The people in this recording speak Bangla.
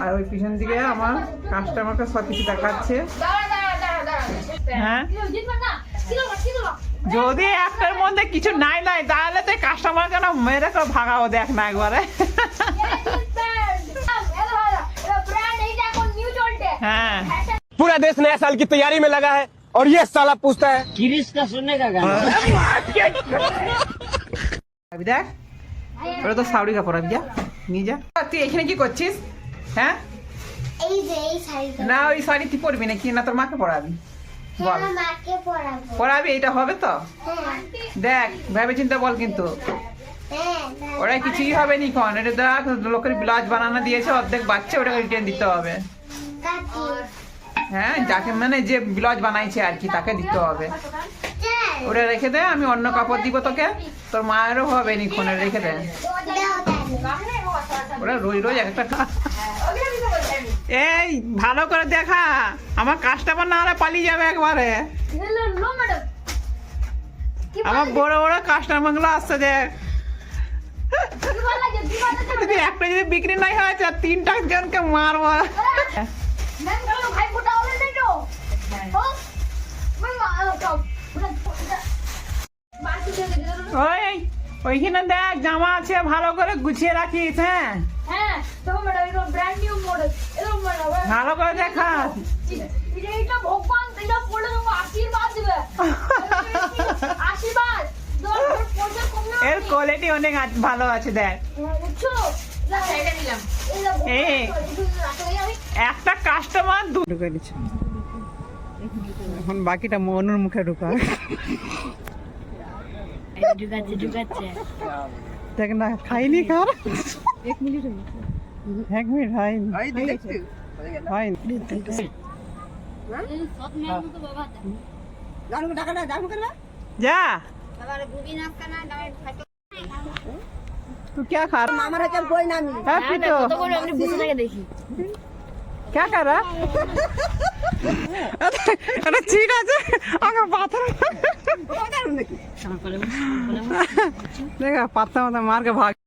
আর ওই পিছন দিকে আমার কাস্টমারকে সব কিছু দেখাচ্ছে। হ্যাঁ, যদি একটার মধ্যে কিছু নাই নাই তাহলে তো কাস্টমার কেন মেরে করে ভাগাও, দেখ না একবারে। हाँ। पूरा देश नया साल की तैयारी में लगा है और ये साला पूछता है किरिस का सुनने का गाना। अभी देख, ওটা তো সাউরি কাপড়, আবি যা নিয়ে যা। তুই এখানে কি করছিস? হ্যাঁ, এই যে এই শাড়িটা না ওই শাড়ি তুই পরবি নাকি, না তোর মাকে পরাবি? বল, আমার মাকে পরাবো। পরাবি, এটা হবে তো? হ্যাঁ দেখ ভেবে চিন্তা বল, কিন্তু হ্যাঁ ওরা কিছুই হবে নি কোন। এটা দেখ লোকের ব্লাউজ বানানো দিয়েছে, অর্ধেক বাচ্চা, ওটাকে রিটার্ন দিতে হবে। কাকি হ্যাঁ, যাকে মানে যে ব্লাউজ বানাইছে আর কি তাকে দিতে হবে। চল ওটা রেখে দে, আমি অন্য কাপড় দিব তোকে। তোর মায়েরও হবে নি কোনে, রেখে দে। দাও তাহলে ওরা রোজ রোজ একটা এই ভালো করে দেখা, আমার কাস্টমার না হলে পালিয়ে যাবে একবারে। আমার বড় বড় কাস্টমার গুলো আসছে, দেখ যদি একটা যদি বিক্রি নাই হয় তিনটা জনকে মারবো। ওই ওইখানে দেখ জামা আছে, ভালো করে গুছিয়ে রাখিস। হ্যাঁ, ভালো করে দেখা। এর কোয়ালিটি অনেক ভালো আছে, দেখ। এই একটা কাস্টমার ঢুকে দিচ্ছে, এখন বাকিটা মনুর মুখে ঢুকা। দেখ না, খাইনি কার 1 মিনিট হয়নি। যা तू क्या खा रहा? हमारा चल कोई ना नहीं। हैप्पी तो क्या कर रहा? अरे ठीक আছে আগে পাথর দেখা পাত্তা মার के भाग